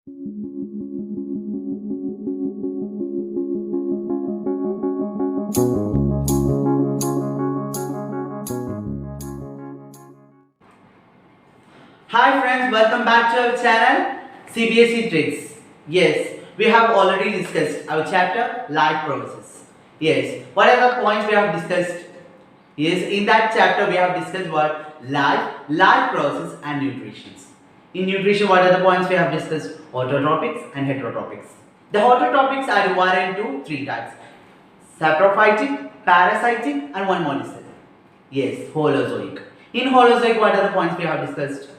Hi friends, welcome back to our channel CBSE Tricks. Yes, we have already discussed our chapter life process. Yes, what are the points we have discussed? Yes, in that chapter we have discussed what life process and nutrition. In nutrition, what are the points we have discussed? Autotropics and heterotropics. The autotropics are divided into three types: saprophytic, parasitic, and one more is there. Yes, holozoic. In holozoic, what are the points we have discussed?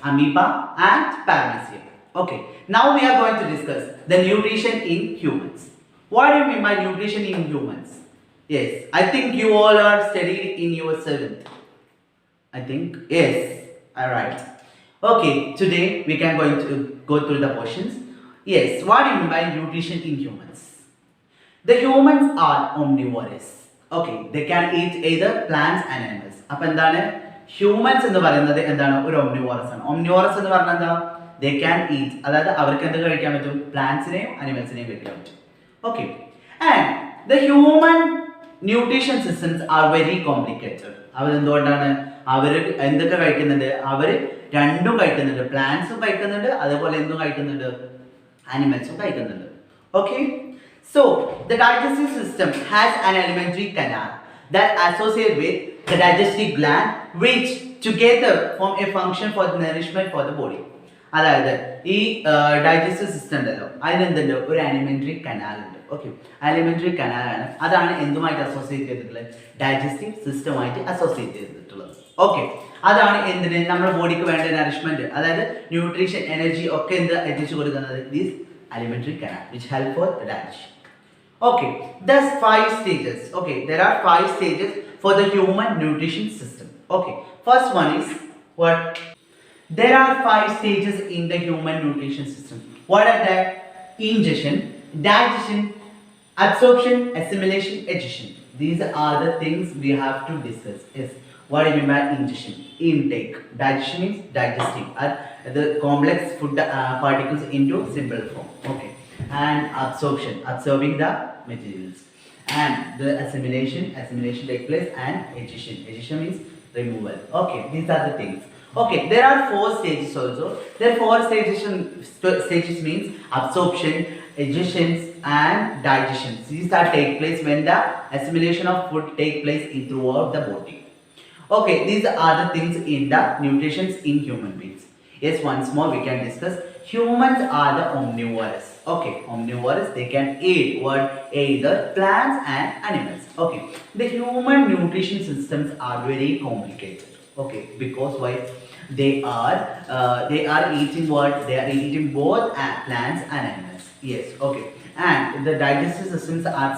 Amoeba and paramecium. Okay, now we are going to discuss the nutrition in humans. What do you mean by nutrition in humans? Yes, I think you all are studied in your 7th. I think, yes, alright. Okay, today we can going to go through the questions. Yes, what do you mean by nutrition in humans? The humans are omnivorous. Okay, they can eat either plants and animals. അപ്പോൾ എന്താണ് humans എന്ന് പറയുന്നത് എന്താണ് ഒരു omnivorous ആണ്. Omnivorous എന്ന് പറഞ്ഞാൽ എന്താ? They can eat, അതായത് അവർക്ക് എന്ത് കഴിക്കാൻ പറ്റും? പ്ലാന്റ്സിനെയും അനിമൽസിനെയും കഴിക്കാൻ പറ്റും. Okay, and the human nutrition systems are very complicated. അവർ എന്തുകൊണ്ടാണ് അവർ എന്തൊക്കെ കഴിക്കുന്നുണ്ട്? അവർ രണ്ടും കഴിക്കുന്നുണ്ട്, പ്ലാന്റ്സും കഴിക്കുന്നുണ്ട്, അതുപോലെ എന്തും കഴിക്കുന്നുണ്ട്, അനിമൽസും കഴിക്കുന്നുണ്ട്. Okay, so the digestive system has an alimentary canal that associate with the digestive gland, which together form a function for the nourishment for the body. അതായത് ഈ ഡൈജസ്റ്റീവ് സിസ്റ്റം ഉണ്ടല്ലോ, അതിനെന്തുണ്ട്? ഒരു അലിമെന്ററി കനാൽ ഉണ്ട്. ഓക്കെ, അലിമെന്ററി കനാലാണ്. അതാണ് എന്തുമായിട്ട് അസോസിയേറ്റ് ചെയ്തിട്ടുള്ളത്? ഡൈജസ്റ്റീവ് സിസ്റ്റമായിട്ട് അസോസിയേറ്റ് ചെയ്തിട്ടുള്ളത്. ഓക്കെ, അതാണ് എന്തിന് നമ്മുടെ ബോഡിക്ക് വേണ്ട നറിഷ്മെന്റ്, അതായത് ന്യൂട്രീഷൻ, എനർജി ഒക്കെ എന്ത് എത്തിച്ചു കൊടുക്കുന്നത്? This alimentary canal which help for the digestion. Okay, there's 5 stages. Okay, there are 5 stages for the human nutrition system. Okay, first one is what? There are 5 stages in the human nutrition system. What are they? Ingestion, digestion, absorption, assimilation, digestion. These are the things we have to discuss. Yes, what do you mean by ingestion? Intake. Digestion means digesting, the complex food particles into simple form. Okay, and absorption, absorbing the materials, and the assimilation takes place, and digestion means removal. Okay, these are the things. Okay, there are 4 stages also. There are 4 stages means absorption, digestion, and digestion. These are take place when the assimilation of food take place throughout the body. Okay, these are the things in the nutrition in human beings. Yes, once more we can discuss. Humans are the omnivorous. Okay, omnivorous, they can eat what? Either plants and animals. Okay, the human nutrition systems are very complicated. Okay, because why? They are eating what? They are eating both plants and animals. Yes, okay, and the digestive systems are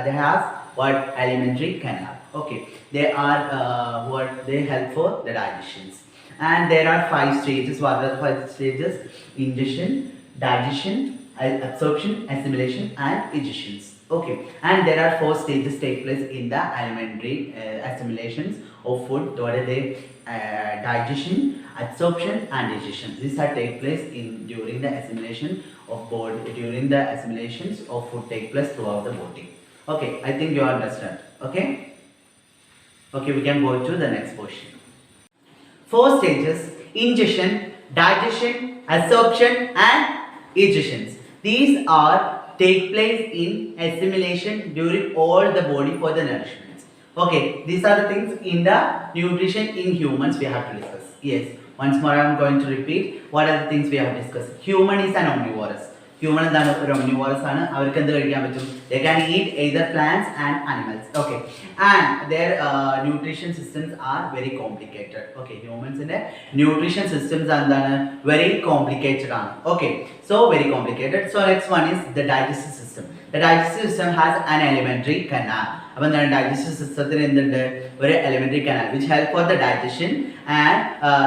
they have what? Alimentary canal. Okay, they are what? They help for the digestions. And there are 5 stages. What are the 5 stages? Ingestion, digestion, absorption, assimilation, and digestion. Okay, and there are 4 stages take place in the alimentary assimilations of food. What are they? Digestion, absorption, and digestion. These are take place during the assimilation of body. During the assimilations of food take place throughout the body. Okay, I think you understand. Okay. Okay, we can go to the next question. 4 stages: ingestion, digestion, absorption, and digestion. These are take place in assimilation during all the body for the nourishment. Okay, these are the things in the nutrition in humans we have to discuss. Yes, once more I am going to repeat. What are the things we have discussed? Human is an omnivorous. Human എന്താണ്? ഒരു omnivorous ആണ്. അവർക്ക് എന്ത് കഴിക്കാൻ പറ്റും? They can eat either plants and animals. Okay, and their nutrition systems are very complicated. Okay, humans in the nutrition systems എന്താണ്? Very complicated ആണ്. Okay, so very complicated. So next one is the digestive system. The digestive system has an alimentary canal. അപ്പോൾ എന്താണ്? Digestive സിസ്റ്റത്തിന് എന്തുണ്ട്? ഒരു alimentary canal which help for the digestion and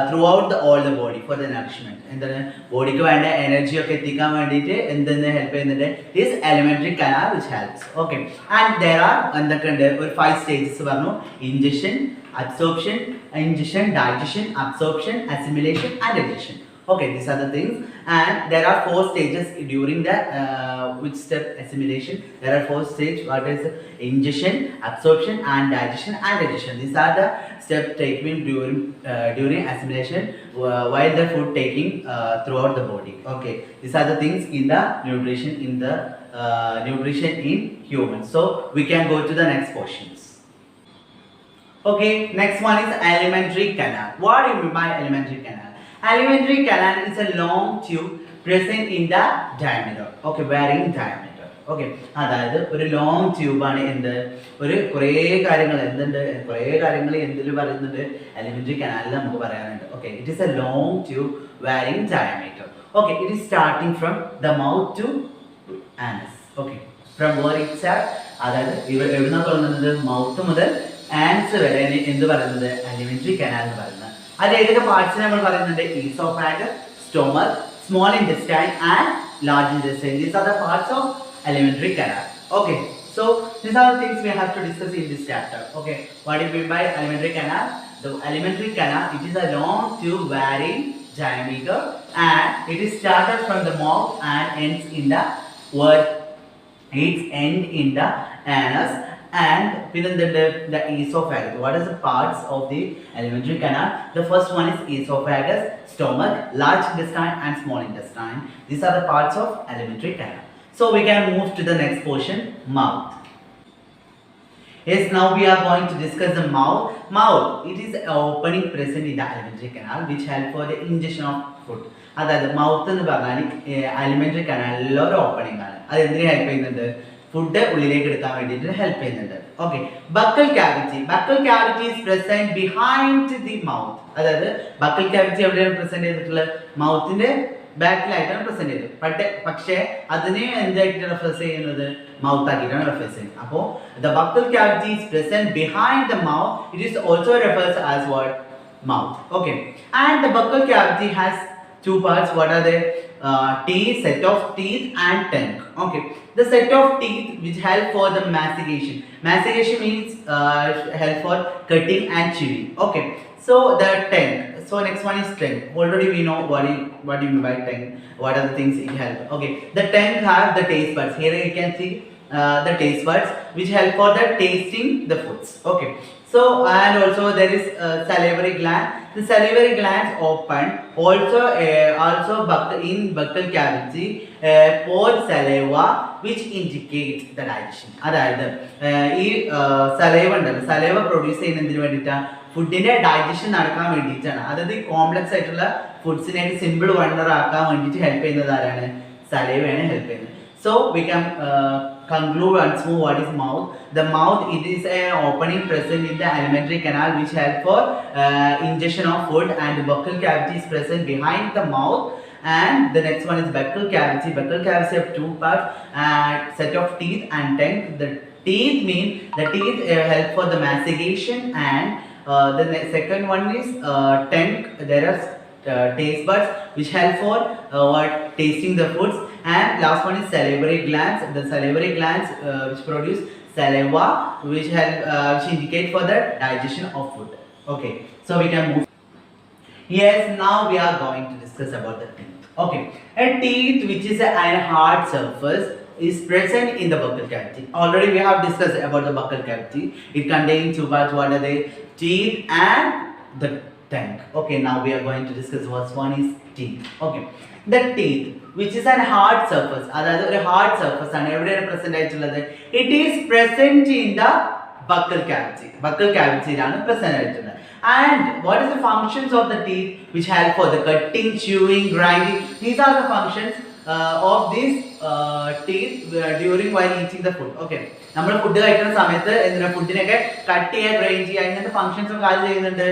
throughout all the body for the nourishment. എന്താണ്? ബോഡിക്ക് വേണ്ട energy ഒക്കെ എത്തിക്കാൻ വേണ്ടിയിട്ട് എന്തെന്ന് ഹെൽപ്പ് ചെയ്യുന്നുണ്ട്? This alimentary canal which helps. Okay, and there are എന്തൊക്കെയുണ്ട്? ഒരു 5 stages പറഞ്ഞു. Ingestion, absorption, digestion, absorption, assimilation, and digestion. Okay, these are the things, and there are 4 stages during the which step assimilation. There are 4 stages. What is ingestion, absorption, and digestion and digestion. These are the steps taken during assimilation while the food taking throughout the body. Okay, these are the things in the nutrition in humans. So we can go to the next portions. Okay, next one is alimentary canal. What do you mean by alimentary canal? Alimentary canal is a long tube present in the diameter. Okay, varying diameter. Okay, അതായത് ഒരു long ട്യൂബാണ് എന്ത് ഒരു കുറേ കാര്യങ്ങൾ എന്തിൽ പറയുന്നുണ്ട് elementary കനാലിൽ നമുക്ക് പറയാനുണ്ട്. Okay, it is a long tube varying diameter. Okay, it is starting from the mouth to anus. Okay, from where it start, അതായത് എവിടുന്ന തുടങ്ങുന്നത് മൗത്ത് മുതൽ ആൻസ് വരെ എന്ത് പറയുന്നത് എലിമെന്ററി കനാൽ എന്ന് പറയുന്നത്. അതിൽ ഏതൊക്കെ പാർട്സിനെ നമ്മൾ പറയുന്നുണ്ട്? Oesophagus, stomach, small intestine and large intestine. These are the parts of alimentary canal. Okay, so these are the things we have to discuss in this chapter. Okay, what do you mean by alimentary canal? The alimentary canal, it is a long tube varying diameter and it is started from the mouth and ends in the word. Its end in the anus and within the esophagus. What is the parts of the alimentary canal? The first one is esophagus, stomach, large intestine and small intestine. These are the parts of alimentary canal. So we can move to the next portion, mouth. Yes, now we are going to discuss the mouth. Mouth, it is an opening present in the alimentary canal which help for the ingestion of food. അതായത് mouth എന്ന് പറഞ്ഞാൽ alimentary കനാലിലെ ഒരു opening ആണ്. അത് എന്തിനു help ചെയ്യുന്നുണ്ട്? Food ഉള്ളിലേക്ക് എടുക്കാൻ വേണ്ടിയിട്ട് ഹെൽപ്പ് ചെയ്യുന്നുണ്ട്. Okay, buccal cavity is present behind the mouth. അതായത് ബക്കൽ ക്യാവിറ്റി എവിടെയാണ് പ്രസന്റ് ചെയ്തിട്ടുള്ളത്? മൗത്തിന്റെ ബാക്കിലായിട്ടാണ് പ്രസന്റ് ചെയ്തത്. പക്ഷേ അതിനെ എന്തായിട്ട് റെഫറൻസ് ചെയ്യുന്നത്? മൗത്ത് ആക്കിയിട്ടാണ് റെഫറൻസ് ചെയ്യുന്നത്. അപ്പോൾ the buccal cavity is present behind the mouth. It is also refers as what? Mouth. Okay, and the buccal cavity has 2 parts. What are they? Teeth, set of teeth and tongue. Okay, the set of teeth which help for the mastication. Mastication means help for cutting and chewing. Okay, so the tongue. So next one is tongue. Already we know what do you mean by tongue. What are the things it help? Okay, the tongue have the taste buds. Here you can see the taste buds which help for the tasting the foods. Okay, so and also there is salivary gland. The salivary glands open also in buccal cavity pour saliva which indicates the digestion. അതായത് ഈ saliva produce ചെയ്യുന്നതിന് വേണ്ടിയിട്ടാണ് ഫുഡിന്റെ digestion നടക്കാൻ വേണ്ടിയിട്ടാണ്. അതായത് complex ആയിട്ടുള്ള ഫുഡ്സിനെ simple wonder ആക്കാൻ വേണ്ടിയിട്ട് ഹെൽപ്പ് ചെയ്യുന്നത് ആരാണ്? സലൈവയാണ് ഹെൽപ്പ് ചെയ്യുന്നത്. So we can conclude once more what is mouth. The mouth, it is a opening present in the alimentary canal which help for ingestion of food, and the buccal cavity is present behind the mouth. And the next one is buccal cavity. Buccal cavity have 2 parts, set of teeth and tongue. The teeth mean the teeth help for the mastication, and the second one is tongue. There are taste buds which help for tasting the foods, and last one is salivary glands. The salivary glands which produce saliva which indicate for the digestion of food. Okay, so we can move. Yes, now we are going to discuss about the teeth. Okay, a teeth which is a hard surface is present in the buccal cavity. Already we have discussed about the buccal cavity. It contains 2 parts. What are they? Teeth and the tongue. Okay, now we are going to discuss first one is teeth. Okay, the teeth which is a hard surface, അതായത് ഒരു hard surface ആണ്. എവിടെയാണ് present ആയിട്ടുള്ളത്? It is present in the buccal cavity. Buccal ക്യാവിറ്റിയിലാണ് present ആയിട്ടുള്ളത്. And what is the functions of the teeth which help for the cutting, chewing, grinding? These are the functions of these teeth during while eating the food. Okay, നമ്മൾ food കഴിക്കുന്ന സമയത്ത് എന്തിനാ ഫുഡിനൊക്കെ cut ചെയ്യുക, grind ചെയ്യുക, ഇങ്ങനത്തെ functions ഒക്കെ ആര് ചെയ്യുന്നുണ്ട്?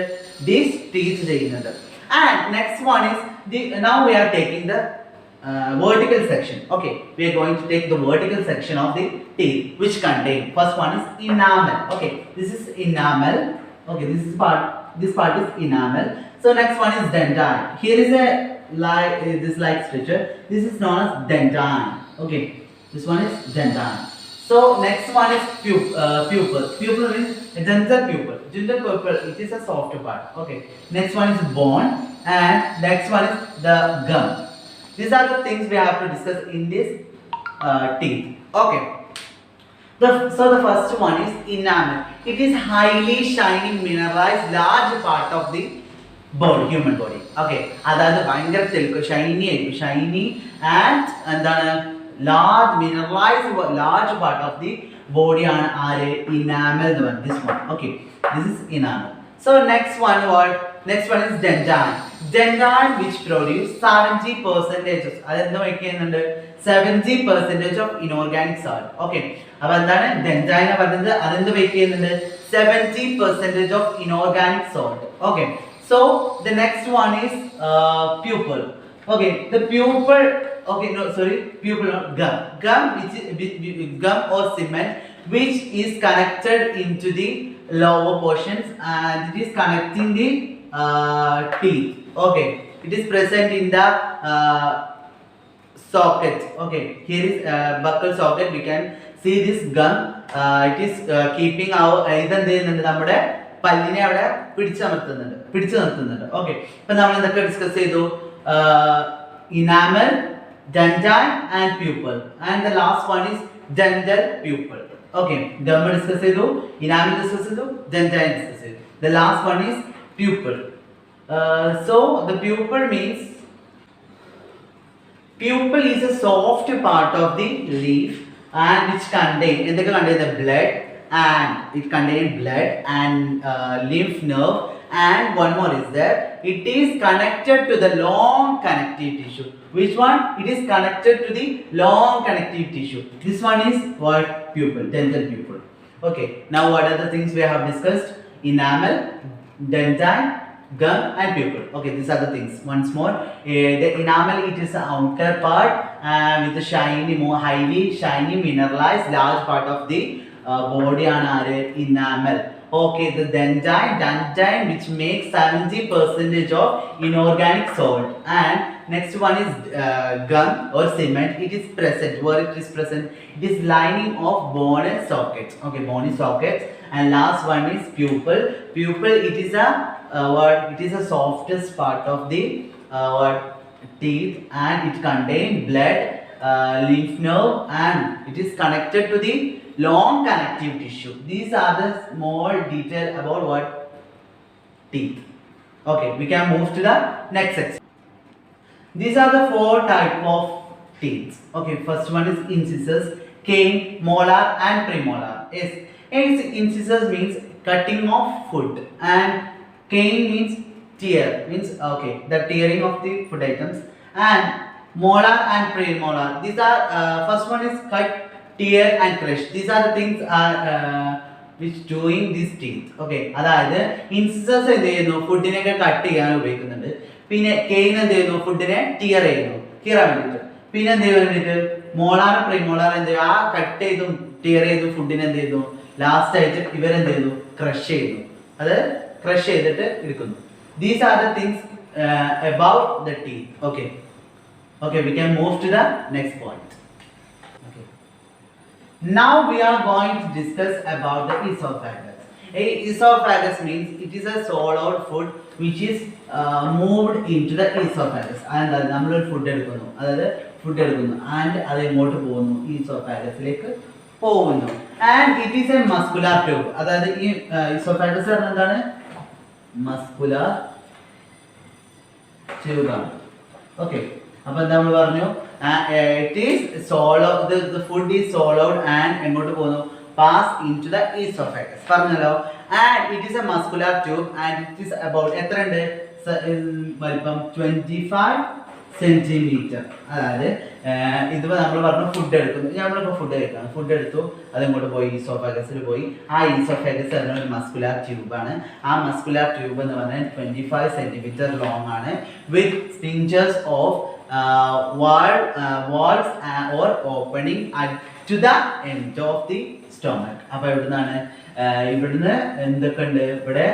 These teeth ചെയ്യുന്നുണ്ട്. And next one is now we are taking the vertical section. Okay, we are going to take the vertical section of the teeth which contain, first one is enamel. Okay, this is enamel. Okay, this part is enamel. So next one is dentine. Here is a this structure. This is known as dentine. Okay, this one is dentine. So next one is pupil. Pupil means dental pupil. Dental pupil, it is a soft part. Okay. Next one is bone, and next one is the gum. These are the things we have to discuss in this teeth. Okay. So the first one is enamel. It is highly shiny, mineralized, large part of the body, human body. Okay. അതായത് ഭയങ്കര തെളിക്ക് ഷൈനി ആയിരിക്കും, Shiny and എന്താണ് large mineralized large part of the body ആണ് ആര് enamel എന്ന് പറയുന്നത്. This one. Okay. This is enamel. So next one what? Next one is dentine. Dentine which produce 70% അതെന്ത് വയ്ക്കുന്നുണ്ട് 70% of inorganic salt. Okay. അപ്പോൾ എന്താണ് dentine പറയുന്നത് അതെന്ത് വയ്ക്കുന്നുണ്ട് 70% of inorganic salt. Okay. So the next one is pupil. Okay, the pupil. Okay, no, sorry, pupil, gum. Gum, which is gum or cement, which is connected into the lower portions, and it is connecting the teeth. Okay, it is present in the socket. Okay, here is buccal socket. We can see this gum. It is keeping our ഇതെന്ത് നമ്മുടെ പല്ലിനെ അവിടെ പിടിച്ചു നിർത്തുന്നുണ്ട്. Okay, ഇപ്പൊ നമ്മൾ എന്തൊക്കെ discuss ചെയ്തു? Enamel, dentine and pupil, and the last one is dental pupil. Okay, gum discuss chedu, enamel discuss chedu, dentine discuss chedu. The last one is pupil. So the pupil means pupil is a soft part of the leaf and which contain the blood, and it contains blood and lymph nerve, and one more is there, it is connected to the long connective tissue. Which one? It is connected to the long connective tissue. This one is what? Pupil, dental pupil. Okay, now what are the things we have discussed? Enamel, dentine, gum and pupil. Okay, these are the things. Once more, the enamel, it is the outer part with the shiny, more highly shiny mineralized large part of the body and enamel. Okay, the dentine which makes 70% of inorganic salt, and next one is gum or cement. It is present. Where it is present? It is lining of bone and sockets. Okay, bone and sockets. And last one is pupil. Pupil, it is a what? It is a softest part of the teeth, and it contains blood, lymph nerve, and it is connected to the long connective tissue. These are the small detail about what? Teeth. Okay, we can move to the next section. These are the 4 type of teeth. Okay, first one is incisors, cane, molar and premolar. Yes, incisors means cutting of food, and cane means tear, means okay, the tearing of the food items, and molar and premolar. These are first one is cut, tear and crush. These are the things which doing these teeth. Okay, അതായത് incisors എന്ത് ചെയ്യുന്നു? ഫുഡിനൊക്കെ cut ചെയ്യാൻ ഉപയോഗിക്കുന്നുണ്ട്. പിന്നെ cane എന്ത് ചെയ്യുന്നു? ഫുഡിനെ tear ചെയ്യുന്നു, കീറാൻ വേണ്ടിയിട്ട്. പിന്നെ എന്ത് ചെയ്യാൻ വേണ്ടിയിട്ട്? മോളാർ പ്രീമോളാർ എന്ത് ചെയ്യും? ആ കട്ട് ചെയ്തും ടിയർ ചെയ്തും ഫുഡിനെ എന്ത് ചെയ്യുന്നു? ലാസ്റ്റ് ആയിട്ട് ഇവരെന്ത് ചെയ്യുന്നു? ക്രഷ് ചെയ്യുന്നു. അത് ക്രഷ് ചെയ്തിട്ട് എടുക്കുന്നു. These are the things about the teeth. Okay, okay, we can move to the next point. Now we are going to discuss about the esophagus. Esophagus means it is a swallowed food which is moved into the esophagus. And നമ്മൾ ഒരു food എടുക്കുന്നു, അതായത് food എടുക്കുന്നു and അത് എങ്ങോട്ട് പോകുന്നു? ഈസോഫാഗസിലേക്ക് പോകുന്നു. And it is A muscular tube. അതായത് ഈ ഈസോഫാഗസ് പറഞ്ഞാൽ എന്താണ്? മസ്കുലാർ ട്യൂബാണ്. ഓക്കെ, അപ്പോൾ എന്താ നമ്മൾ പറഞ്ഞു? It is swallowed, the food is swallowed and എങ്ങോട്ട് പോകുന്നു? Pass into the esophagus. പറഞ്ഞല്ലോ. And it is a muscular tube and it is about എത്ര ഉണ്ട്? വലിപ്പം 25 സെന്റിമീറ്റർ. അതായത് ഇതിപ്പോൾ നമ്മൾ പറഞ്ഞു ഫുഡ് എടുക്കുന്നു. നമ്മളിപ്പോൾ ഫുഡ് കഴിക്കണം, ഫുഡ് എടുത്തു, അതെങ്ങോട്ട് പോയി? ഈസോഫാഗസിൽ പോയി. ആ ഈസോഫാഗസ് പറഞ്ഞ ഒരു മസ്കുലാർ ട്യൂബാണ്. ആ മസ്കുലാർ ട്യൂബ് എന്ന് പറഞ്ഞാൽ 25 സെന്റിമീറ്റർ ലോങ് ആണ്, വിത്ത് സ്പിഞ്ചേഴ്സ് of walls or opening to the end of the stomach. അപ്പോൾ ഇവിടുന്ന് എന്തൊക്കെ ഉണ്ട്? ഇവിടെ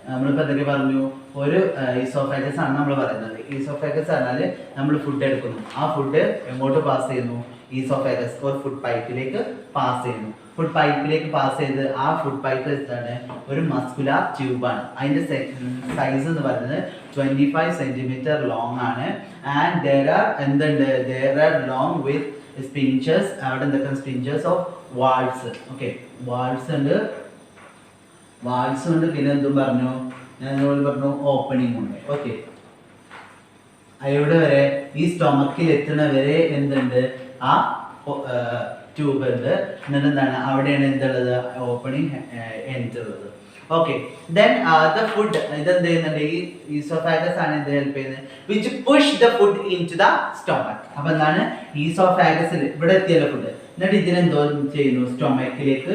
നമ്മളിപ്പോൾ എന്തൊക്കെ പറഞ്ഞു? ഒരു ഈസോഫാഗസ് ആണ് നമ്മൾ പറയുന്നത്. ഈസോഫാഗസ് പറഞ്ഞാൽ നമ്മൾ ഫുഡ് എടുക്കുന്നു, ആ ഫുഡ് എങ്ങോട്ട് പാസ് ചെയ്യുന്നു? ഈസോഫാഗസ് ഓർ ഫുഡ് പൈപ്പിലേക്ക് പാസ് ചെയ്യുന്നു. ഫുഡ് പൈപ്പിലേക്ക് പാസ് ചെയ്ത് ആ ഫുഡ് പൈപ്പ് എന്താണ് ഒരു മസ്കുലാർ ട്യൂബാണ്. അതിൻ്റെ സൈസ് എന്ന് പറയുന്നത് 25 സെൻറ്റിമീറ്റർ ലോങ് ആണ്. And there are long with sphincters. അവിടെ എന്തൊക്കെ sphincters of walls. Okay, walls ഉണ്ട്, പിന്നെ എന്തും പറഞ്ഞു, ഞാൻ പറഞ്ഞു ഓപ്പണിംഗ് ഉണ്ട്. ഓക്കെ, എവിടെ വരെ ഈ സ്റ്റൊമക്കിൽ എത്തുന്ന വരെ എന്തുണ്ട് ആ ട്യൂബ് ഉണ്ട്. എന്നിട്ട് എന്താണ് അവിടെയാണ് എന്തുള്ളത് ഓപ്പണിംഗ് എൻഡ് ഉള്ളത്. ഓക്കെ, ദെൻ ദ ഫുഡ് ഇതെന്ത് ചെയ്യുന്നുണ്ട് ഈ ഈസോഫാഗസ് ആണ് എന്ത് ഹെൽപ്പ് ചെയ്യുന്നത് which push the food into the stomach. അപ്പൊ എന്താണ് ഈസോഫാഗസിൽ ഇവിടെ എത്തിയല്ലോ ഫുഡ്, എന്നിട്ട് ഇതിനെന്തോ ചെയ്യുന്നു സ്റ്റൊമക്കിലേക്ക്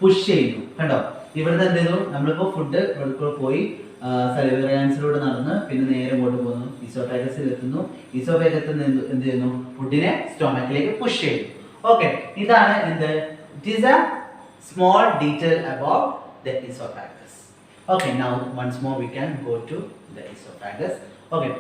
പുഷ് ചെയ്യുന്നു. കണ്ടോ, ഇവിടുന്ന് എന്ത് ചെയ്തു നമ്മളിപ്പോ ഫുഡ് ഇവിടെ പോയി സലിവറി ഗ്ലാൻസിലൂടെ നടന്ന് പിന്നെ നേരെ ഇങ്ങോട്ട് പോകുന്നു, ഈസോഫാഗസിൽ എത്തുന്നു. ഈസോഫാഗസിൽ എന്ത് ചെയ്യുന്നു ഫുഡിനെ സ്റ്റൊമക്കിലേക്ക് പുഷ് ചെയ്യുന്നു. ഓക്കെ, ഇതാണ് എന്ത് it is A small detail about the esophagus. Okay, now once more we can go to the esophagus. Okay,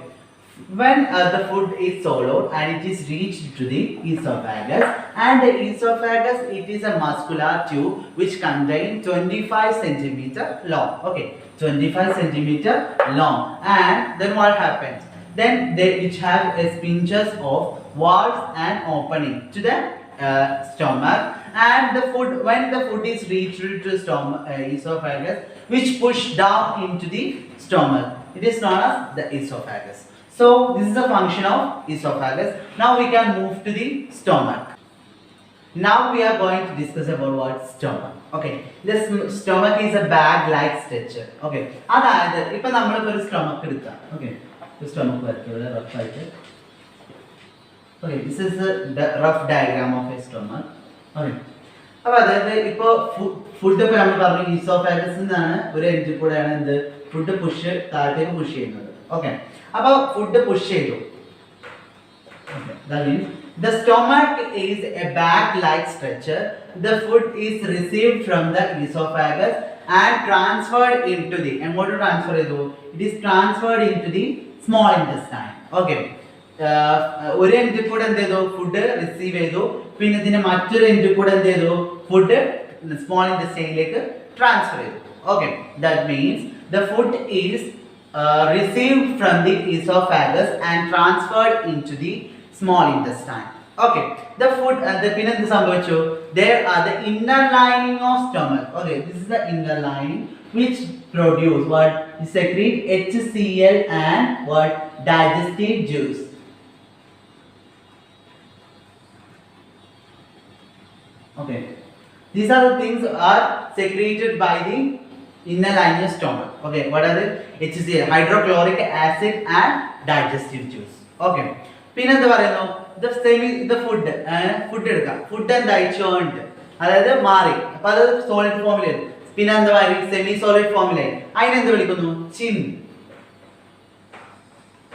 when the food is swallowed and it is reached to the esophagus, and the esophagus it is a muscular tube which contains 25 centimeter long. Okay, 25 centimeter long. And then what happens? Then which have a sphincters of walls and opening to the stomach. And the food, when the food is reached to stomach, esophagus, which push down into the stomach, it is known as the esophagus. So this is the function of esophagus. Now we can move to the stomach. Now we are going to discuss about what stomach. Okay, this stomach is a bag-like structure. Okay, അതായത് ഇപ്പൊ നമ്മൾ ഒരു stomach എടുക്കാം. Okay, stomach വരയ്ക്കുക rough ആയിട്ട്. Okay, this is the rough diagram of a stomach. Okay, അപ്പോൾ അതായത് ഇപ്പോൾ ഫുഡ് ഇപ്പോൾ നമ്മൾ പറഞ്ഞു ഈസോഫാഗസിൽ നിന്നാണ് ഒരു എൻട്രി കൂടെയാണ് എന്ത് ഫുഡ് പുഷ് താഴത്തേക്ക് പുഷ് ചെയ്യുന്നത്. ഓക്കെ, അപ്പോൾ ഫുഡ് പുഷ് ചെയ്തു. That means the stomach is a bag-like structure. The food is received from the esophagus and transferred into the. എങ്ങോട്ട് ട്രാൻസ്ഫർ ചെയ്തു? It is transferred into the small intestine. Okay. ഒരു entry കൂടെ എന്ത് ചെയ്തു food receive ചെയ്തു, പിന്നെ ഇതിന്റെ മറ്റൊരു എൻട്രി കൂടെ എന്ത് ചെയ്തു ഫുഡ് സ്മോൾ ഇൻറ്റസ്റ്റൈനിലേക്ക് ട്രാൻസ്ഫർ ചെയ്തു. Okay, that means the food is received from the oesophagus and transferred into the small intestine. Okay, the food പിന്നെ എന്ത് സംഭവിച്ചു? There are the inner lining of stomach. Okay, this is the inner lining which produce what? Secrete HCl and what? Digestive juice. Okay, these are the things are secreted by the inner lining of stomach. Okay, what are they? HCl, hydrochloric acid and digestive juice. Okay, പിന്നെ എന്താ പറയുന്നു the food എടുക്കാം. Food എന്തായി churned, അതായത് മാറി, അപ്പൊ അത് solid ഫോമിലായി. പിന്നെ എന്താ പറയുക സെമി സോളിഡ് ഫോമിലായി. അതിനെന്ത് വിളിക്കുന്നു? Chin,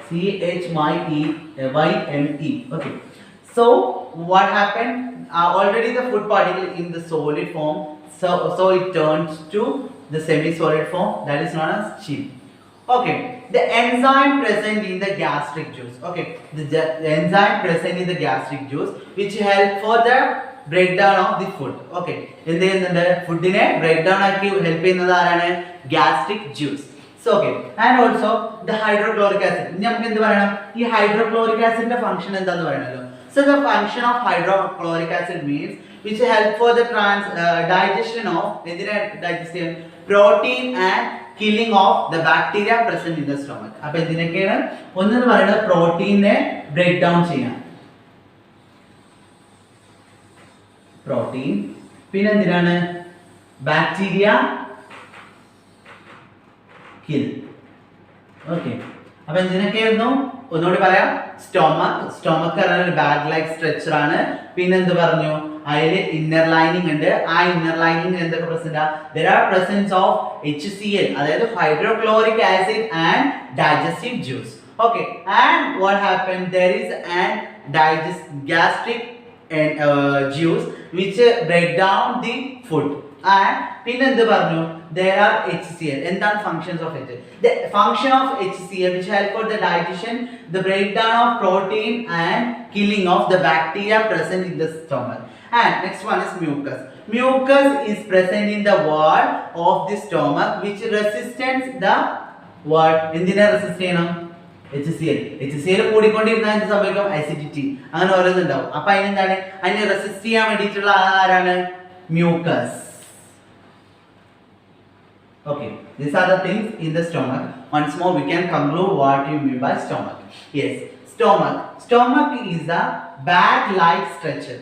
CHYME. Okay, so what happened? Already the food particle in the solid form, so it turns to the semi solid form, that is known as chin. Okay, the enzyme present in the gastric juice. Okay, the enzyme present in the gastric juice which help for the breakdown of the food. Okay, എന്ത് ചെയ്യുന്നുണ്ട് ഫുഡിനെ break down ആക്കി help ചെയ്യുന്നത് ആരാണ്? gastric juice. So okay, and also the hydrochloric acid. ഇനി നമുക്ക് എന്ത് പറയണം? ഈ hydrochloric acidന്റെ ഫംഗ്ഷൻ എന്താന്ന് പറയണല്ലോ. So the function of hydrochloric acid means which help for the digestion of digestion protein and killing of the bacteria present in the stomach. അപ്പോൾ ഇതിനൊക്കെയാണ് ഒന്നെന്ന് പറയുന്നത് പ്രോട്ടീനെ ബ്രേക്ക് ഡൗൺ ചെയ്യാൻ, പ്രോട്ടീൻ. പിന്നെ എന്തിനാണ്? Bacteria kill. ഓക്കെ, അപ്പൊ എന്തിനൊക്കെയായിരുന്നു ഒന്നുകൂടി പറയാം. സ്റ്റൊമക്ക് ഒരു ബാഗ് ലൈക്ക് സ്ട്രക്ചർ ആണ്. പിന്നെ എന്ത് പറഞ്ഞു? അതിൽ ഇന്നർ ലൈനിങ് ഉണ്ട്. ആ ഇന്നർ ലൈനിങ് എന്തൊക്കെ present? there are presence of HCl, അതായത് hydrochloric acid and digestive juice. Okay, and what happened? There is an gastric juice which break down the food. And there are HCl. എന്താണ് functions of it? The function of HCl which help for the digestion, the breakdown of protein and killing of the bacteria present in the stomach. And next one is mucus. Mucus is present in the wall of the stomach which resistance the what? എന്തിനെ resist ചെയ്യണം? HCl കൂടിക്കൊണ്ടിരുന്നാൽ എന്ത് സംഭവിക്കും? Acidity അങ്ങനെ ഓരോന്നുണ്ടാവും. അപ്പൊ അതിനെന്താണ്? അതിനെ resist ചെയ്യാൻ വേണ്ടിയിട്ടുള്ള ആരാണ്? Mucus. Okay, these are the things in the stomach. Once more we can conclude what you mean by stomach. Yes, stomach is a bag-like structure.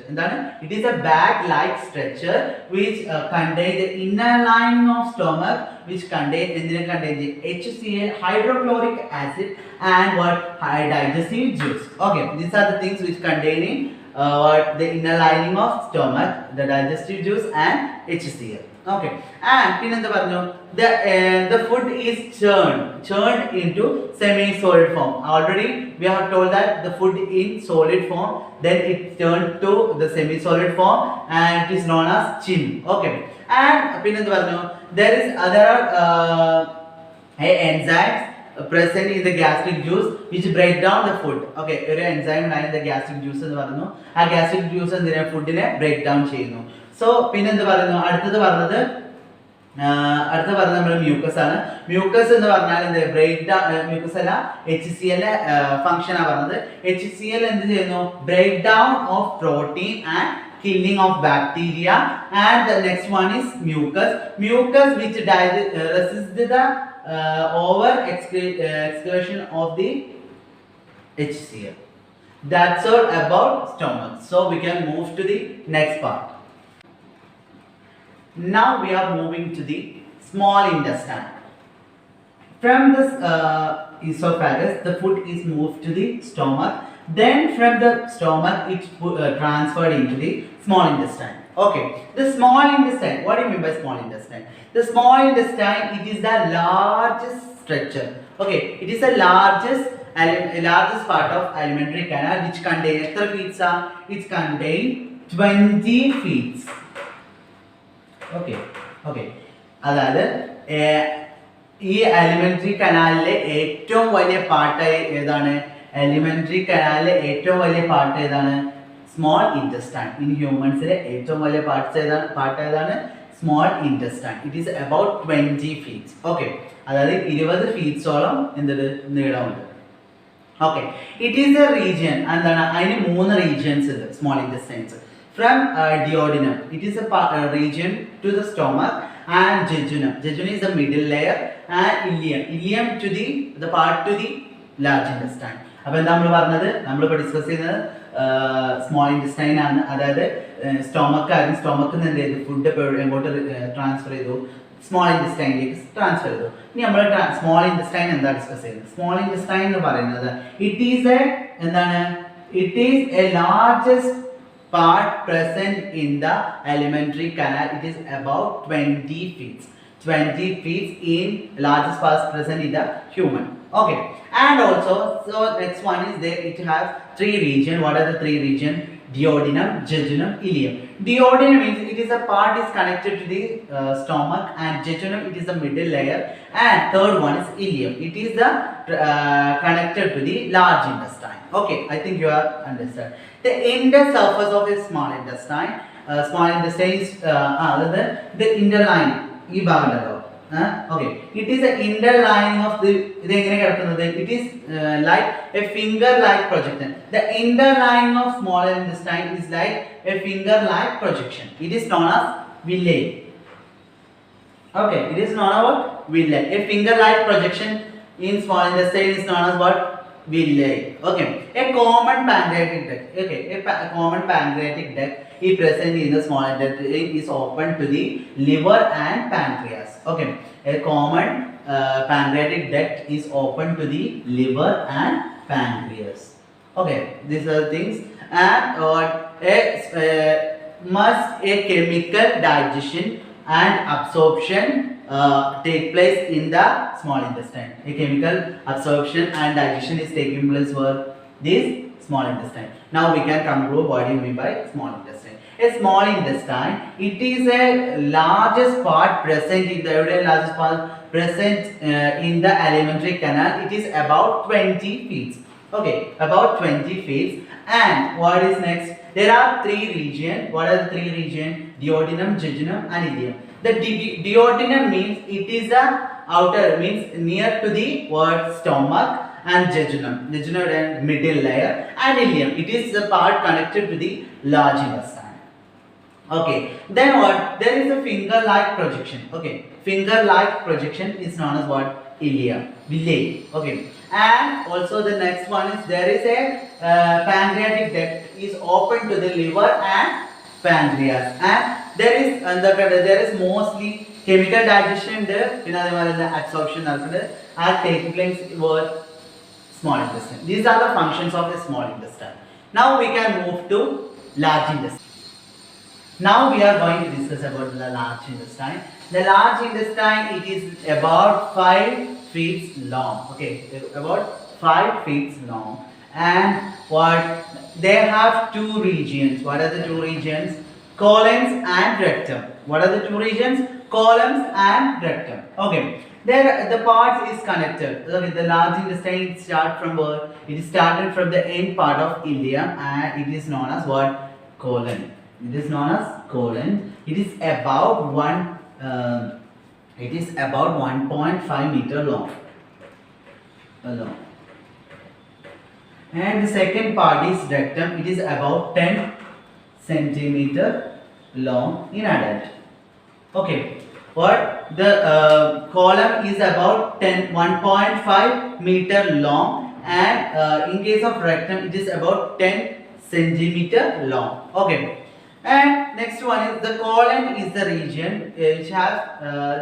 It is a bag-like structure which contains the inner lining of stomach, which contains HCl, hydrochloric acid, and what? Digestive juice. Okay, these are the things which containing the inner lining of stomach, the digestive juice, and HCl. Okay, and the food is churned into semi-solid form. Already we have told that the food in solid form, then it turned to the semi-solid form, and it is known as chin. Okay, and there are enzymes present in the gastric juice which break down the food. Okay, ഒരു enzyme ആണ് the gastric juice എന്ന് പറയുന്നു. ആ gastric juice എന്തിനെ ഫുഡിനെ break down ചെയ്യുന്നു. So അടുത്തത് പറഞ്ഞത് നമ്മുടെ മ്യൂക്കസ് ആണ്. മ്യൂക്കസ് എന്ന് പറഞ്ഞാൽ എന്ത്? Break down. മ്യൂക്കസ് അല്ല, HCl ഫംഗ്ഷൻ ആണ് പറഞ്ഞത്. HCl എന്ത് ചെയ്യുന്നു? Break down of protein and killing of bacteria. And the next one is mucus which resist the over excretion of the HCl. That's all about stomach. So we can move to the next part. Now we are moving to the small intestine. From this esophagus, the food is moved to the stomach. Then from the stomach, it's transferred into the small intestine. Okay, the small intestine. What do you mean by small intestine? The small intestine, it is the largest structure. Okay, it is the largest part of alimentary canal which contain feet. It contains 20 feet. Okay. അതായത് ഈ alimentary canalലെ ഏറ്റവും വലിയ part ഏതാണ്? alimentary canalലെ ഏറ്റവും വലിയ part ഏതാണ്? Small intestine. In ഹ്യൂമൻസിലെ ഏറ്റവും വലിയ പാർട്ട് ഏതാണ്? Small intestine. It is about 20 feet. Okay, അതായത് 20 ഫീറ്റ്സോളം എന്തൊരു നീളമുണ്ട്. Okay, it is A region. എന്താണ്? അതിന് 3 റീജിയൻസ് ഉണ്ട് small ഇൻറ്റസ്റ്റൈൻസ്. From duodenum, it is a region to the stomach, and jejunum is the middle layer, and ileum to the part to the large intestine. അപ്പോൾ എന്താ നമ്മൾ discuss ചെയ്യുന്നത് small intestine ആണ്. അതായത് സ്റ്റൊമക്കിൽ നിന്ന് എന്ത് ചെയ്തു? ഫുഡ് എങ്ങോട്ട് ട്രാൻസ്ഫർ ചെയ്തു? സ്മോൾ ഇൻറ്റസ്റ്റൈനിലേക്ക് ട്രാൻസ്ഫർ ചെയ്തു. ഇനി നമ്മൾ സ്മോൾ ഇൻറ്റസ്റ്റൈൻ എന്താ ഡിസ്കസ് ചെയ്യുന്നത്? സ്മോൾ ഇൻറ്റസ്റ്റൈൻ എന്ന് പറയുന്നത് it is A largest part present in the alimentary canal. It is about 20 feet. 20 feet in largest part present in the human. Okay, and also so next one is there. It has 3 region. What are the 3 region? Duodenum, jejunum, ileum. Duodenum means it is a part is connected to the stomach, and jejunum it is the middle layer, and third one is ileum. It is the connected to the large intestine. Okay, I think you are understand. The inner surface of a small intestine is the inner lining. ഈ ഭാഗമുണ്ടല്ലോ. Okay, it is the inner lining of the ഇത് എങ്ങനെ കിടക്കുന്നത്? It is like a finger like projection. The inner lining of small intestine is like a finger like projection. It is known as villi. Okay, it is known as villi. A finger like projection in small intestine is known as what? Villi. Okay, a common pancreatic duct. Okay, a common pancreatic duct is present in the small intestine is open to the liver and pancreas. Okay, a common pancreatic duct is open to the liver and pancreas. Okay, these are the things. And must a chemical digestion and absorption take place in the small intestine. A chemical absorption and digestion is taking place for this small intestine. Now we can conclude what do you mean by small intestine. A small intestine, it is a largest part present in the largest part present in the alimentary canal. It is about 20 feet. Okay, about 20 feet. And what is next? There are three regions. What are the three regions? Duodenum, jejunum, and ileum. The duodenum means it is the outer, means near to the word stomach, and jejunum and middle layer, and ileum, it is the part connected to the large intestine. Okay, then what? There is a finger-like projection. Okay, finger-like projection is known as what? Ileum, villi. Okay, and also the next one is there is a pancreatic duct is open to the liver and pancreas, and there is mostly chemical digestion there, absorption are taking place over small intestine. These are the functions of the small intestine. Now we can move to large intestine. Now we are going to discuss about the large intestine. The large intestine, it is about 5 feet long. Okay, about 5 feet long. And what they have two regions. What are the two regions? Colons and rectum. What are the two regions? Colons and rectum. Okay. There the parts is connected. Okay, the large intestine start from where? It is started from the end part of ileum, and it is known as what? Colon. It is known as colon. It is about 1.5 meter long. And the second part is rectum. It is about 10 centimeter long in adult. Okay. What the column is about 1.5 meter long, and in case of rectum it is about 10 centimeter long. Okay, and next one is the colon is the region which has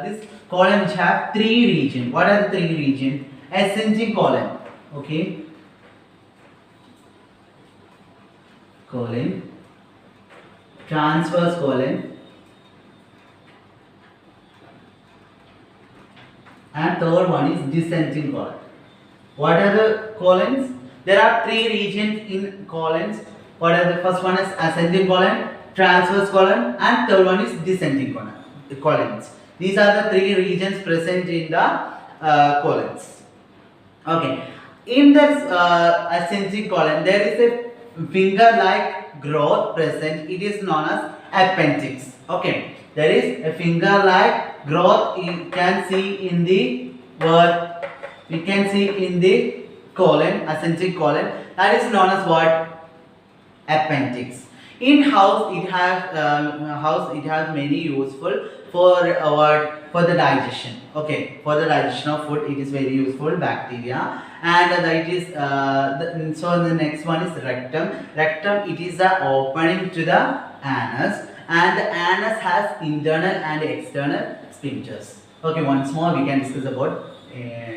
this colon which have three regions. What are the three regions? Ascending colon. Okay, colon, transverse colon, and third one is descending colon. What are the colons? There are three regions in colons. What are the first one is ascending colon, transverse colon, and third one is descending colons. These are the three regions present in the colons. Okay, in this ascending colon there is a finger-like growth present. It is known as appendix. Okay, there is a finger-like growth you can see in the word, we can see in the colon, ascending colon, that is known as what? Appendix. In house it has many useful for the digestion. Okay, for the digestion of food it is very useful, bacteria, and it is so the next one is rectum. Rectum, it is the opening to the anus, and the anus has internal and external sphincters. Okay, once more we can discuss about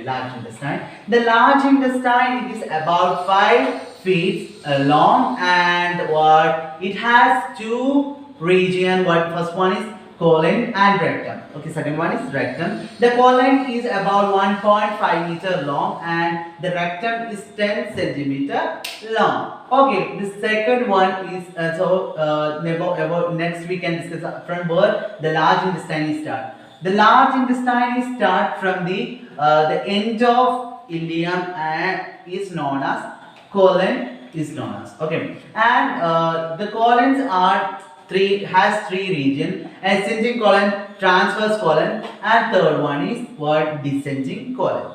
large intestine. The large intestine, it is about 5 feet long, and what it has two regions. What first one is colon and rectum. Okay, second one is rectum. The colon is about 1.5 meter long, and the rectum is 10 centimeter long. Okay, the second one is next we can discuss from where the large intestine is start. The large intestine is start from the end of ileum and is known as colon is known as. Okay, and the colons are has three regions: ascending colon, transverse colon, and third one is what? Descending colon.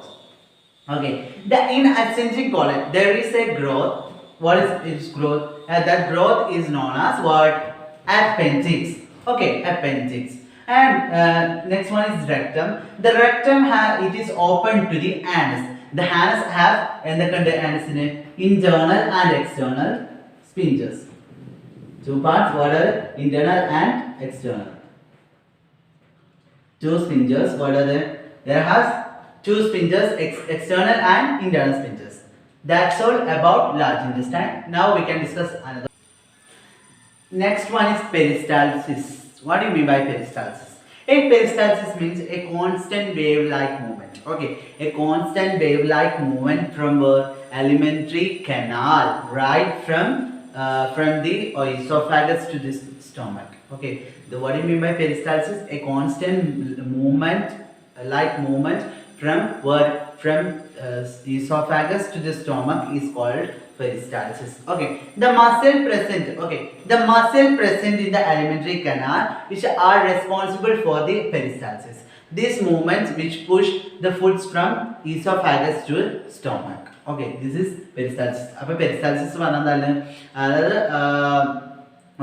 Okay, in ascending colon there is a growth. What is its growth? That growth is known as what? Appendix. Okay, appendix. And next one is rectum. The rectum it is open to the anus. The anus have and the anus in it internal and external sphincters. Two parts. What are internal and external? Two sphincters. What are they? There has two sphincters, external and internal sphincters. That's all about large intestine. Now we can discuss another. Next one is peristalsis. What do you mean by peristalsis? A peristalsis means a constant wave-like movement. Okay, a constant wave-like movement from the alimentary canal, right from from the esophagus to the stomach. Okay, what do you mean by peristalsis? A constant movement, like movement from where from esophagus to the stomach is called peristalsis. Okay, the muscle present. Okay, the muscle present in the alimentary canal which are responsible for the peristalsis. These movements which push the foods from esophagus to stomach. Okay, this is peristalsis. അപ്പോൾ peristalsis പറഞ്ഞാൽ അതായത്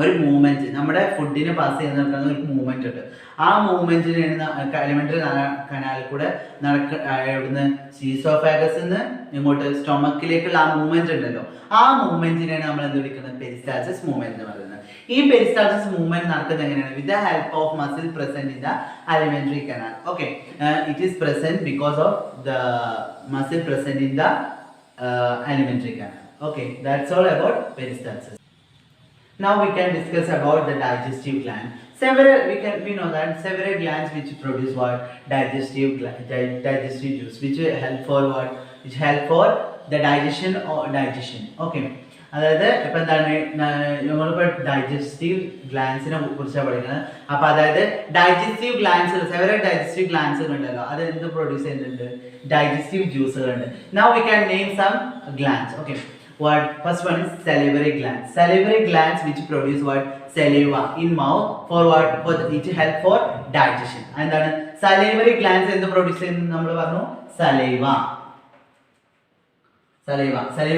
ഒരു movement നമ്മുടെ ഫുഡിനെ pass ചെയ്ത് നടക്കുന്ന ഒരു movement ഉണ്ട്. ആ മൂവ്മെന്റിനാണ് അലിമെന്ററി കനാലിൽ കൂടെ ഇവിടുന്ന് ഈസോഫാഗസിൽ നിന്ന് ഇങ്ങോട്ട് സ്റ്റൊമക്കിലേക്കുള്ള ആ മൂവ്മെന്റ് ഉണ്ടല്ലോ, ആ മൂവ്മെന്റിനാണ് നമ്മൾ എന്ത് വിളിക്കുന്നത്? പെരിസ്റ്റാൾസിസ് മൂവ്മെന്റ് എന്ന് പറയുന്നത്. ഈ പെരിസ്റ്റാൾസിസ് മൂവ്മെന്റ് നടക്കുന്നത് എങ്ങനെയാണ്? With the help of muscle present in the alimentary canal. Okay, it is present because of the muscle present in the alimentary canal. Okay, that's all about peristalsis. Now we can discuss about the digestive gland. We know that several glands which produce what? Digestive juice, which help for what? Which help for the digestion. Okay, അതായത് ഇപ്പം എന്താണ് നമ്മളിപ്പോൾ digestive ഗ്ലാൻസിനെ കുറിച്ചാണ് പഠിക്കുന്നത്. അപ്പോൾ അതായത് digestive glands, several digestive ഗ്ലാൻസുകൾ ഉണ്ടല്ലോ, അത് എന്ത് പ്രൊഡ്യൂസ് ചെയ്യുന്നുണ്ട്? ഡൈജസ്റ്റീവ് ജ്യൂസുകളുണ്ട്. Now we can name some glands. Okay, what first one is salivary glands which produce what? Saliva in mouth for what? For it help for digestion. എന്താണ് salivary glands എന്ത് produce ചെയ്യുന്നത്? നമ്മൾ പറഞ്ഞു saliva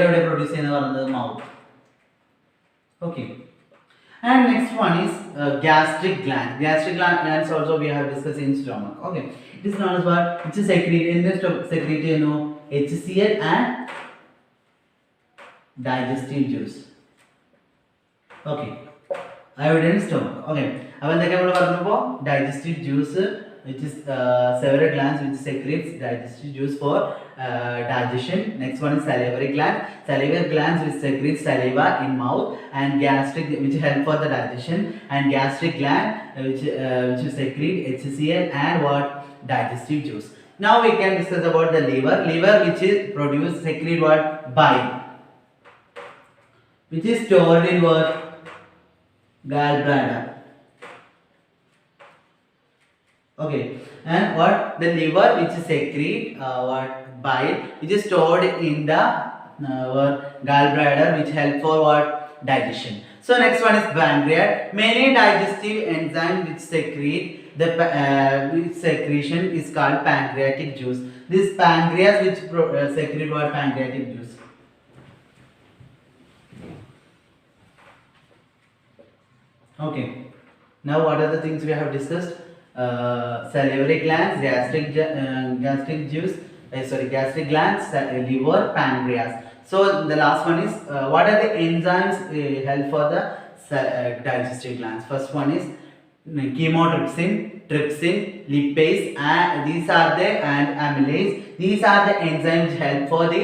എവിടെ produce ചെയ്യുന്നത് പറഞ്ഞത്? Mouth. Okay, and next one is gastric glands also we have discussed in stomach. Okay, it is known as what? It is secrete ചെയ്യുന്നു HCl and digestive juice. Okay, iodine stomach. Okay, അപ്പോൾ എന്തൊക്കെ നമ്മൾ പറഞ്ഞപ്പോൾ digestive juice, which is several glands which secretes digestive juice for digestion. Next one is salivary glands which secrete saliva in mouth, and gastric which help for the digestion, and gastric gland which secrete HCl and what? Digestive juice. Now we can discuss about the liver which is secrete what? Bile, which is stored in what? Gallbladder. Okay, and what? The liver which secrete what? Bile, which is stored in the gallbladder, which help for what? Digestion. So next one is pancreas. Many digestive enzymes which secrete which secretion is called pancreatic juice. This pancreas which secrete what? Pancreatic juice. Okay, now what are the things we have discussed? Salivary glands, gastric glands, liver, pancreas. So the last one is what are the enzymes help for the digestive glands? First one is chymotrypsin, trypsin, lipase, and these are the and amylase. These are the enzymes which help for the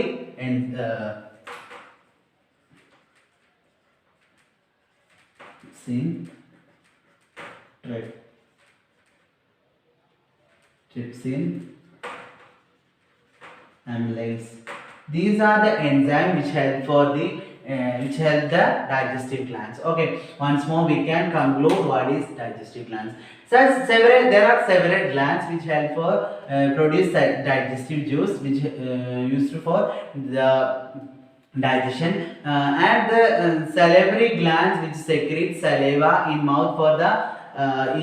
trypsin, amylase. These are the enzymes which help for the digestive glands. Okay, once more we can conclude what is digestive glands. So there are several glands which help for produce digestive juice, which used for the digestion, and the salivary glands which secrete saliva in mouth for the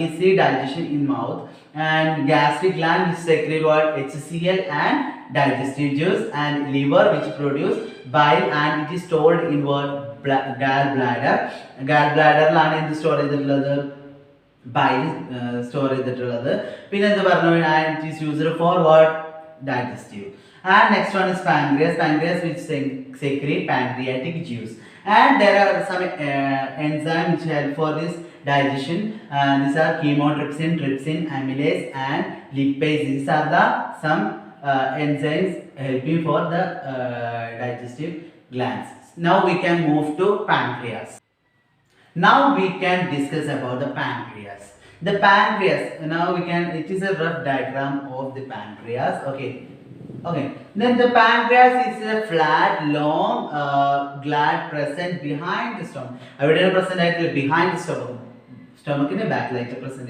easy digestion in mouth, and gastric gland which secrete what? HCl and digestive juice, and liver which produce bile, and it is stored in what? Gallbladder ലാണ് എന്ത് store ചെയ്തിട്ടുള്ളത്? bile store ചെയ്തിട്ടുള്ളത്. പിന്നെ എന്ത് പറഞ്ഞു? and it is used for what? Digestive. And next one is pancreas which secrete pancreatic juice, and there are some enzymes which help for this digestion. These are chymotrypsin, trypsin, amylase, and lipase. These are the some enzymes helping for the digestive glands. Now we can move to pancreas. Now we can discuss about the pancreas. Now it is a rough diagram of the pancreas. Okay, Okay. Then the pancreas is a flat, long gland present behind the stomach. Evidently present behind the stomach. Stomach in the back, like present.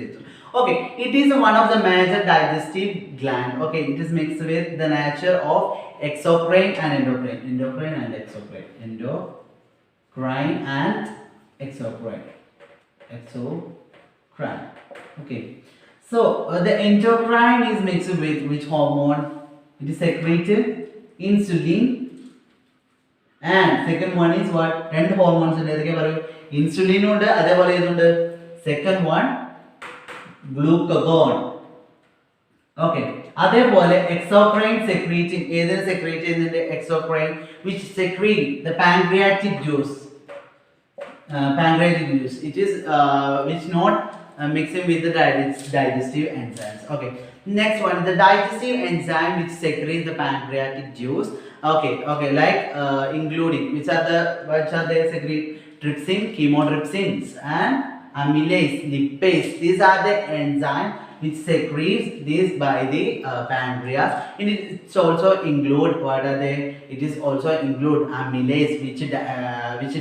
Okay. It is one of the major digestive gland. Okay. It is mixed with the nature of exocrine and endocrine. Endocrine and exocrine. Endocrine and exocrine. Exocrine. Okay. So the endocrine is mixed with which hormone? It is secreted insulin, and second one is what? Two hormones ഉണ്ട് ഏതൊക്കെ പറയൂ? ഇൻസുലിനും ഉണ്ട് അതേപോലെ ഏതുണ്ട്? Second one glucagon. Okay. അതേപോലെ exocrine secreting ഏതിനെ secrete ചെയ്യുന്നുണ്ട്? Exocrine which secrete the pancreatic juice. Pancreatic juice. It is which not mixing with the digestive enzymes. Okay. Next one, the digestive enzyme which secretes the pancreatic juice. Okay, like including which are they secrete? Trypsin, chymotrypsins, and amylase, lipase. These are the enzymes which secretes this by the pancreas. And it's also include what are they? It is also include amylase which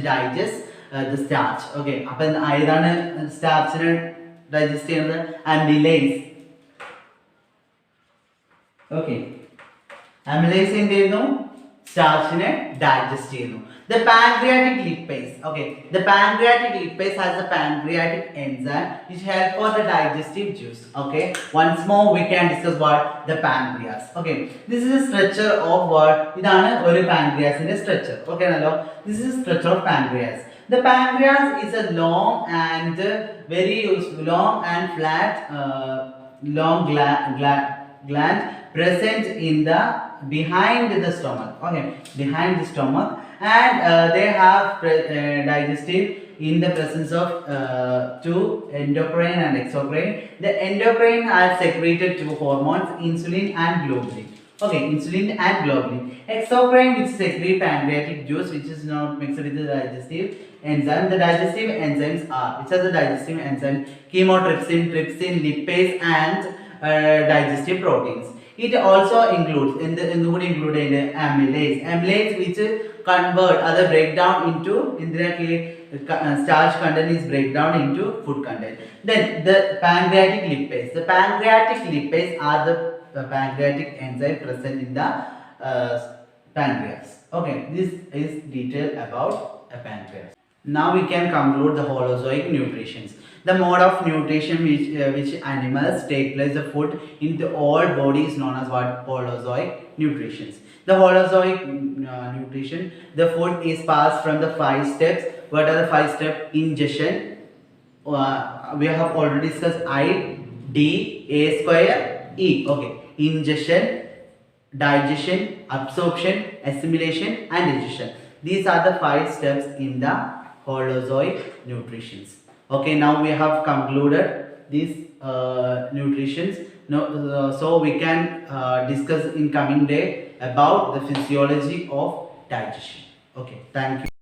digests the starch. Okay, appo ayidana starch ne digest cheyyunnathu? Amylase. Okay. Amylase എന്ത് ചെയ്യുന്നു? സ്റ്റാർച്ചിനെ digest ചെയ്യുന്നു. The pancreatic lipase. Okay. The pancreatic lipase has a pancreatic enzyme which help for the digestive juice. Okay. Once more we can discuss what? The pancreas. Okay. This is a structure of what? ഇതാണ് ഒരു pancreasന്റെ structure. Okay നല്ലോ? This is a structure of pancreas. The pancreas is a long and very long and flat long gland present in the behind the stomach. Okay, behind the stomach, and they have digestive in the presence of two endocrine and exocrine. The endocrine are secreted two hormones, insulin and globulin. Okay, insulin and globulin. Exocrine which secrete pancreatic juice, which is not mixed with the digestive enzyme. The digestive enzymes are, which are the digestive enzymes? Chymotrypsin, trypsin, lipase, and digestive proteins. It also includes amylase. Amylase which convert other breakdown into starch content is breakdown into food content. Then the pancreatic lipase. The pancreatic lipase are the pancreatic enzyme present in the pancreas. Okay, this is detail about a pancreas. Now we can conclude the holozoic nutrition. The mode of nutrition which animals take place the food into all bodies is known as what? Holozoic nutrition. The holozoic nutrition, the food is passed from the 5 steps. What are the 5 steps? Ingestion. We have already discussed I, D, A square, E. Okay. Ingestion, digestion, absorption, assimilation, and digestion. These are the 5 steps in the holozoic nutrition. Okay, now we have concluded these nutritions. So we can discuss in coming day about the physiology of digestion. Okay, thank you.